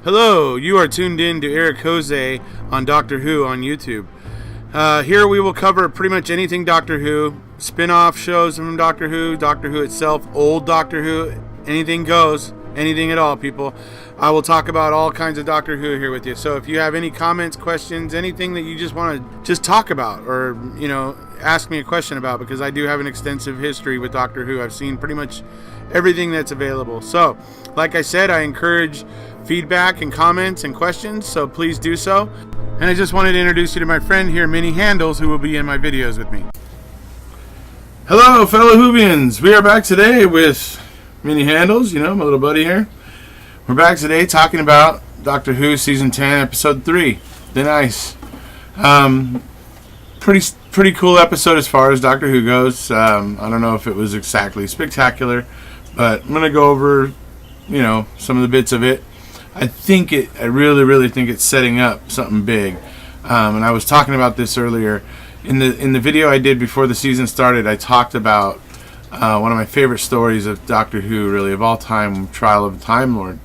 Hello, you are tuned in to Eric Jose on Doctor Who on YouTube. Here we will cover pretty much anything Doctor Who, spin-off shows from Doctor Who itself, old Doctor Who, anything goes, anything at all, people. I will talk about all kinds of Doctor Who here with you. So if you have any comments, questions, anything that you just want to just talk about or, ask me a question about, because I do have an extensive history with Doctor Who. I've seen pretty much everything that's available. So, like I said, I encourage feedback and comments and questions, so please do so. And I just wanted to introduce you to my friend here, Minnie Handles, who will be in my videos with me. Hello, fellow Whovians. We are back today with Minnie Handles, my little buddy here. We're back today talking about Doctor Who Season 10, Episode 3, The Nice. Pretty cool episode as far as Doctor Who goes. I don't know if it was exactly spectacular, but I'm going to go over, some of the bits of it. I really think it's setting up something big. And I was talking about this earlier. In the video I did before the season started, I talked about one of my favorite stories of Doctor Who, really, of all time, Trial of the Timelord.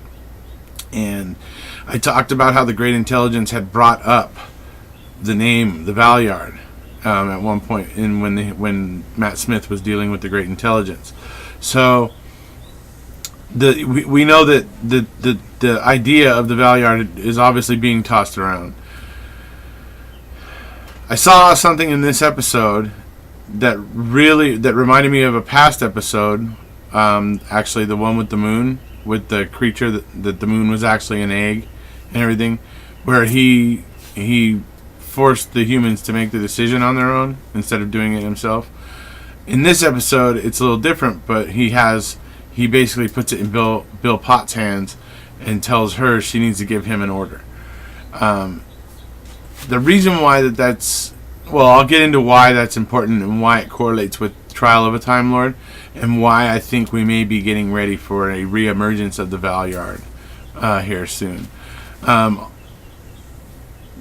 And I talked about how the Great Intelligence had brought up the name, the Valyard, at one point when Matt Smith was dealing with the Great Intelligence. So we know that the idea of the Valyard is obviously being tossed around. I saw something in this episode that reminded me of a past episode, actually the one with the moon, with the creature that the moon was actually an egg and everything, where he forced the humans to make the decision on their own instead of doing it himself. In this episode, it's a little different, but he basically puts it in Bill Potts' hands and tells her she needs to give him an order. The reason why I'll get into why that's important and why it correlates with Trial of a Time Lord, and why I think we may be getting ready for a re-emergence of the Valyard here soon.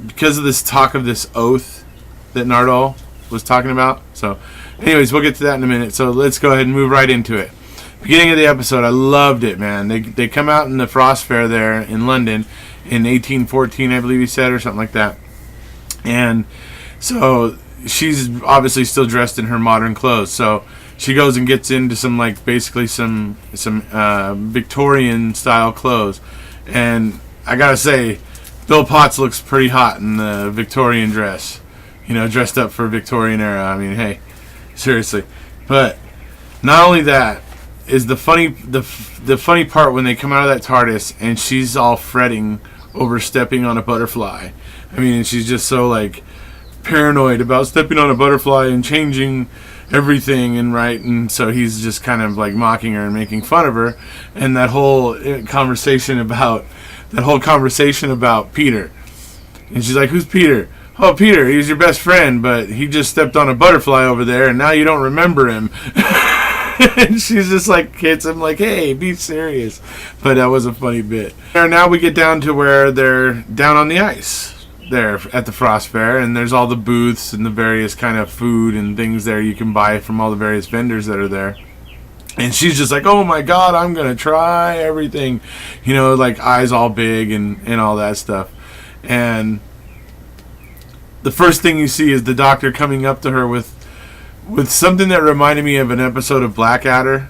Because of this talk of this oath that Nardole was talking about. So, anyways, we'll get to that in a minute. So let's go ahead and move right into it. Beginning of the episode, I loved it, man. They come out in the Frost Fair there in London in 1814, I believe he said, or something like that. And so she's obviously still dressed in her modern clothes. So she goes and gets into some Victorian style clothes. And I gotta say, Bill Potts looks pretty hot in the Victorian dress. Dressed up for Victorian era. I mean, hey, seriously. But not only that, is the funny part when they come out of that TARDIS and she's all fretting over stepping on a butterfly. I mean, she's just so paranoid about stepping on a butterfly and changing everything, and so he's just kind of mocking her and making fun of her, and that whole conversation about Peter, and she's like, "Who's Peter?" "Oh, Peter, he's your best friend, but he just stepped on a butterfly over there, and now you don't remember him." And she's just hits him "Hey, be serious." But that was a funny bit. And now we get down to where they're down on the ice there at the Frost Fair, and there's all the booths and the various kind of food and things there you can buy from all the various vendors that are there. And she's just "Oh my God, I'm gonna try everything," eyes all big and all that stuff. And the first thing you see is the Doctor coming up to her with something that reminded me of an episode of Blackadder.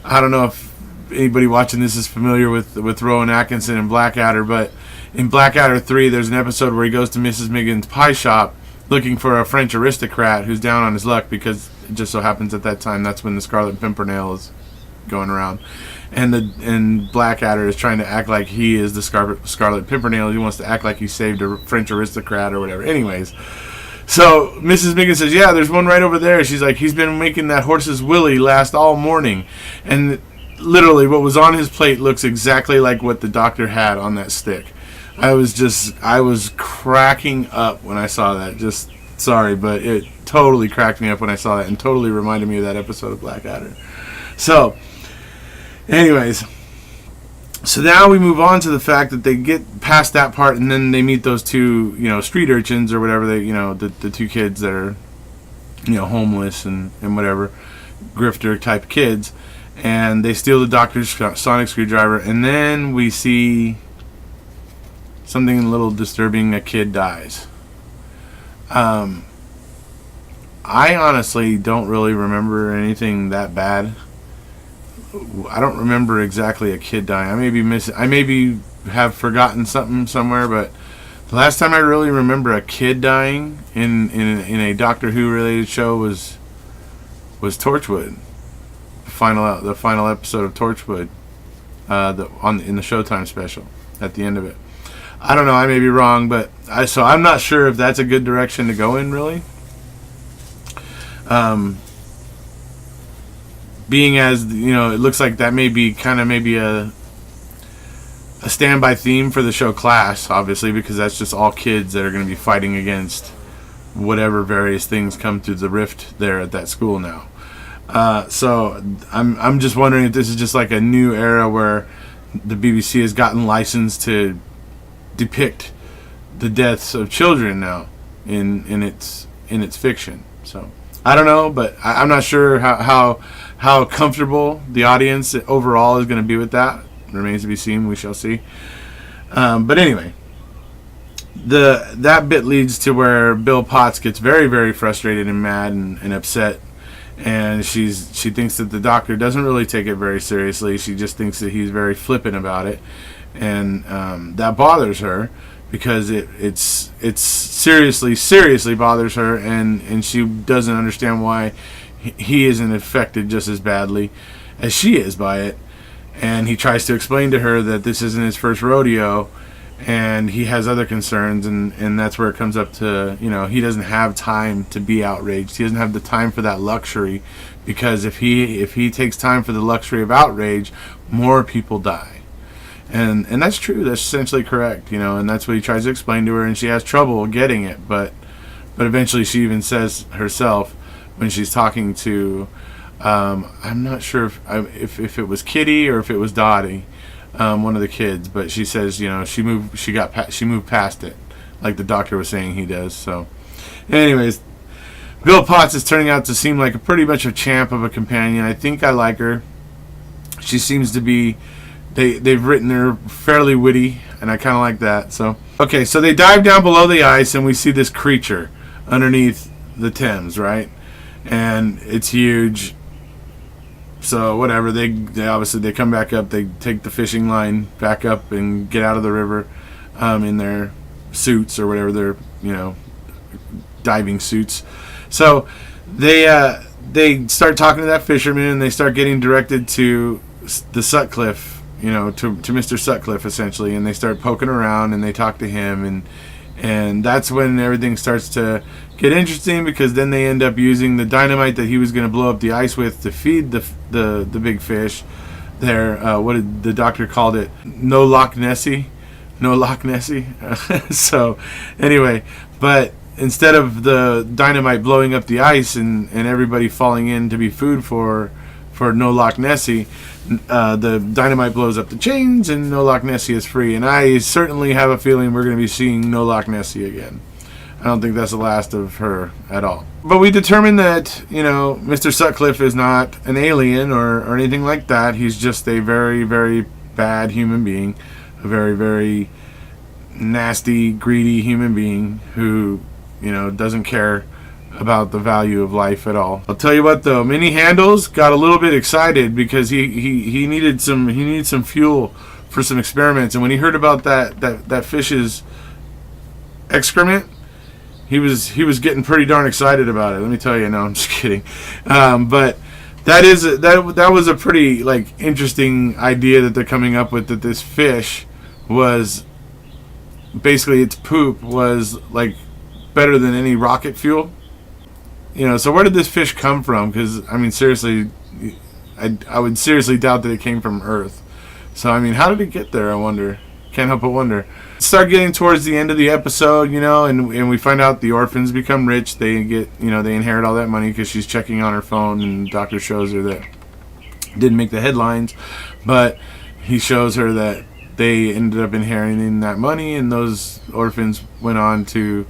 I don't know if anybody watching this is familiar with Rowan Atkinson and Blackadder, but in Blackadder 3, there's an episode where he goes to Mrs. Miggin's pie shop looking for a French aristocrat who's down on his luck, because it just so happens at that time that's when the Scarlet Pimpernel is going around. And Blackadder is trying to act like he is the Scarlet Pimpernel. He wants to act like he saved a French aristocrat or whatever. Anyways, so Mrs. Miggin says, "Yeah, there's one right over there." She's like, "He's been making that horse's willy last all morning." And literally what was on his plate looks exactly like what the Doctor had on that stick. I was cracking up when I saw that. Sorry, but it totally cracked me up when I saw that, and totally reminded me of that episode of Blackadder. So, anyways, so now we move on to the fact that they get past that part, and then they meet those two, street urchins or whatever, the two kids that are, homeless and whatever, grifter type kids, and they steal the Doctor's sonic screwdriver, and then we see something a little disturbing. A kid dies. I honestly don't really remember anything that bad. I don't remember exactly a kid dying. I maybe have forgotten something somewhere, but the last time I really remember a kid dying in a Doctor Who related show was Torchwood. The final episode of Torchwood, in the Showtime special at the end of it. I don't know. I may be wrong, but I'm not sure if that's a good direction to go in, really. Being as it looks like that may be maybe a standby theme for the show Class, obviously, because that's just all kids that are going to be fighting against whatever various things come through the rift there at that school now. So I'm just wondering if this is just like a new era where the BBC has gotten licensed to depict the deaths of children now in its fiction. So I don't know, but I'm not sure how comfortable the audience overall is going to be with that. It remains to be seen. We shall see. But anyway, that bit leads to where Bill Potts gets very, very frustrated and mad and upset, and she thinks that the Doctor doesn't really take it very seriously. She just thinks that he's very flippant about it, and that bothers her because it's seriously bothers her, and she doesn't understand why he isn't affected just as badly as she is by it. And he tries to explain to her that this isn't his first rodeo, and he has other concerns, and that's where it comes up to, he doesn't have time to be outraged. He doesn't have the time for that luxury, because if he takes time for the luxury of outrage, more people die. And that's true. That's essentially correct, and that's what he tries to explain to her, and she has trouble getting it, but eventually she even says herself when she's talking to, I'm not sure if it was Kitty or if it was Dottie, one of the kids, but she says, she moved past it, like the Doctor was saying he does. So, anyways, Bill Potts is turning out to seem like a pretty much a champ of a companion. I think I like her. She seems to be. They've written her fairly witty, and I kind of like that. So, okay, so they dive down below the ice, and we see this creature underneath the Thames, right? And it's huge. So whatever, they obviously come back up. They take the fishing line back up and get out of the river in their suits or whatever, their diving suits. So they start talking to that fisherman, and they start getting directed to the Sutcliffe, to Mr. Sutcliffe essentially, and they start poking around and they talk to him, and that's when everything starts to get interesting, because then they end up using the dynamite that he was going to blow up the ice with to feed the big fish there. What did the Doctor called it? No Loch Nessie. So anyway, but instead of the dynamite blowing up the ice and everybody falling in to be food for No Loch Nessie, the dynamite blows up the chains and No Loch Nessie is free. And I certainly have a feeling we're going to be seeing No Loch Nessie again. I don't think that's the last of her at all. But we determined that, Mr. Sutcliffe is not an alien or anything like that. He's just a very, very bad human being. A very, very nasty, greedy human being who, doesn't care about the value of life at all. I'll tell you what though, Minnie Handles got a little bit excited because he needed some fuel for some experiments, and when he heard about that fish's excrement, he was getting pretty darn excited about it. Let me tell you. No, I'm just kidding. But that was a pretty interesting idea that they're coming up with, that this fish was basically, its poop was better than any rocket fuel. So where did this fish come from? Because seriously, I would seriously doubt that it came from Earth. So how did it get there? I wonder. Can't help but wonder. Start getting towards the end of the episode, and we find out the orphans become rich. They get, they inherit all that money because she's checking on her phone, and the Doctor shows her that didn't make the headlines, but he shows her that they ended up inheriting that money, and those orphans went on to,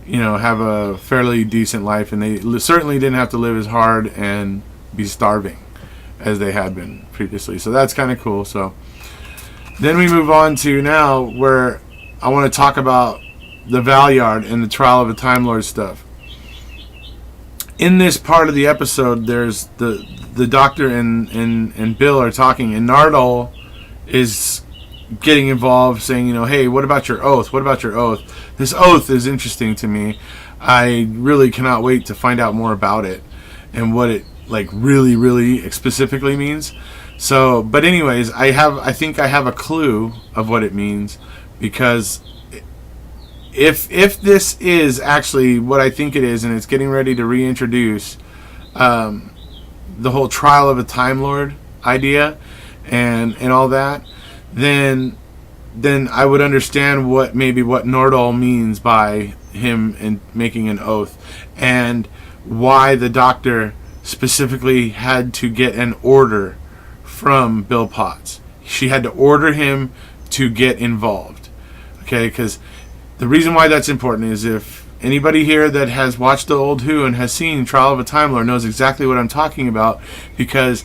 have a fairly decent life, and they certainly didn't have to live as hard and be starving as they had been previously. So that's kind of cool. So then we move on to now where I want to talk about the Valyard and the trial of the Time Lord stuff. In this part of the episode, there's the Doctor and Bill are talking, and Nardole is getting involved, saying, hey, what about your oath? What about your oath? This oath is interesting to me. I really cannot wait to find out more about it and what it really, really specifically means. So, but anyways, I think I have a clue of what it means, because if this is actually what I think it is, and it's getting ready to reintroduce the whole trial of a Time Lord idea and all that, then I would understand what Nordal means by him and making an oath, and why the Doctor specifically had to get an order from Bill Potts. She had to order him to get involved. Okay, because the reason why that's important is, if anybody here that has watched the old Who and has seen Trial of a Time Lord knows exactly what I'm talking about, because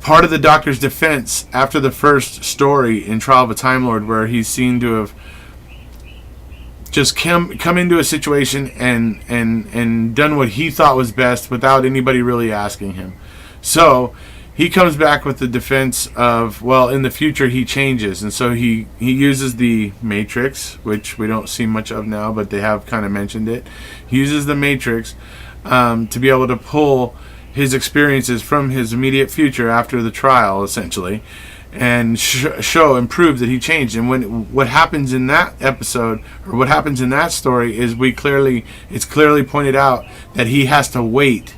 part of the Doctor's defense after the first story in Trial of a Time Lord, where he's seen to have just come into a situation and done what he thought was best without anybody really asking him. So he comes back with the defense of, well, in the future he changes, and so he uses the Matrix, which we don't see much of now, but they have kind of mentioned it. He uses the Matrix to be able to pull his experiences from his immediate future after the trial, essentially, and show and prove that he changed. And what happens in that episode, or what happens in that story, is it's clearly pointed out that he has to wait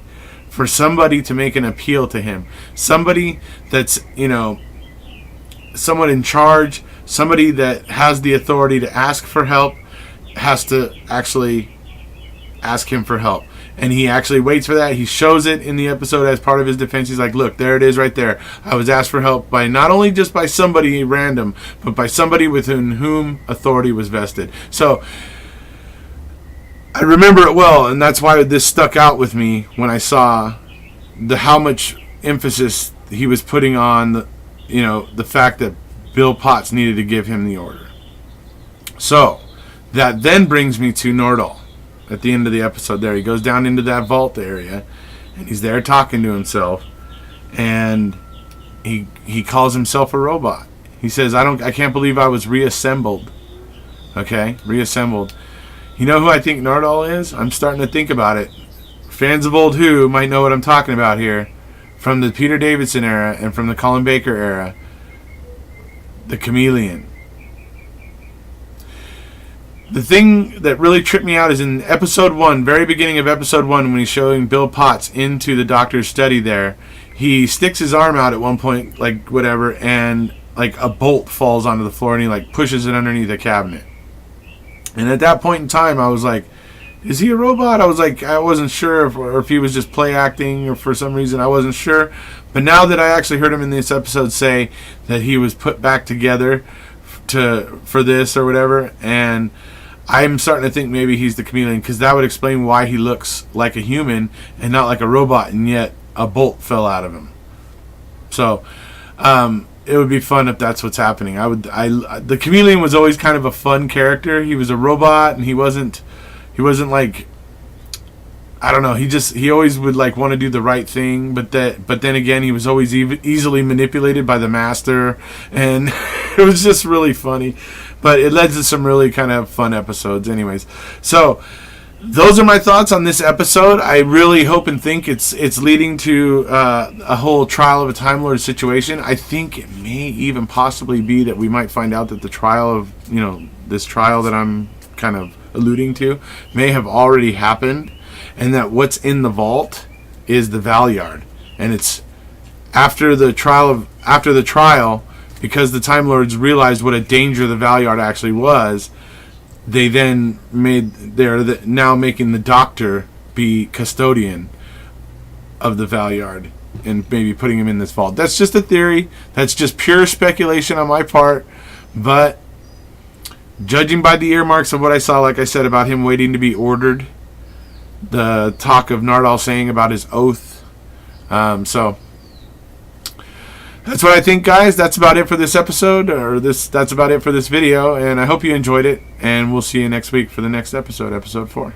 for somebody to make an appeal to him. Somebody that's, someone in charge, somebody that has the authority to ask for help, has to actually ask him for help. And he actually waits for that. He shows it in the episode as part of his defense. He's like, look, there it is right there. I was asked for help by not only just by somebody random, but by somebody within whom authority was vested. So I remember it well, and that's why this stuck out with me when I saw how much emphasis he was putting on the fact that Bill Potts needed to give him the order. So that then brings me to Nordal. At the end of the episode there, he goes down into that vault area, and he's there talking to himself, and he calls himself a robot. He says, I can't believe I was reassembled. Okay, reassembled. You know who I think Nordal is? I'm starting to think about it. Fans of old Who might know what I'm talking about here. From the Peter Davison era and from the Colin Baker era. The Chameleon. The thing that really tripped me out is in episode 1, very beginning of episode 1, when he's showing Bill Potts into the Doctor's study there, he sticks his arm out at one point, and a bolt falls onto the floor, and he pushes it underneath a cabinet. And at that point in time, I was like, is he a robot? I wasn't sure if he was just play acting, or for some reason I wasn't sure. But now that I actually heard him in this episode say that he was put back together for this or whatever, and I'm starting to think maybe he's the Chameleon, because that would explain why he looks like a human and not like a robot, and yet a bolt fell out of him. So it would be fun if that's what's happening. The Chameleon was always kind of a fun character. He was a robot, and he wasn't like, I don't know. He always would want to do the right thing, but then again, he was always easily manipulated by the Master, and it was just really funny. But it led to some really kind of fun episodes, anyways. So those are my thoughts on this episode. I really hope and think it's leading to a whole Trial of a Time Lord situation. I think it may even possibly be that we might find out that the trial of this trial that I'm kind of alluding to may have already happened, and that what's in the vault is the Valyard, and it's after the trial, because the Time Lords realized what a danger the Valyard actually was. They then they're now making the Doctor be custodian of the Valyard and maybe putting him in this vault. That's just a theory. That's just pure speculation on my part, but judging by the earmarks of what I saw, like I said, about him waiting to be ordered, the talk of Nardal saying about his oath, so That's what I think, guys. That's about it for this episode, that's about it for this video, and I hope you enjoyed it, and we'll see you next week for the next episode 4.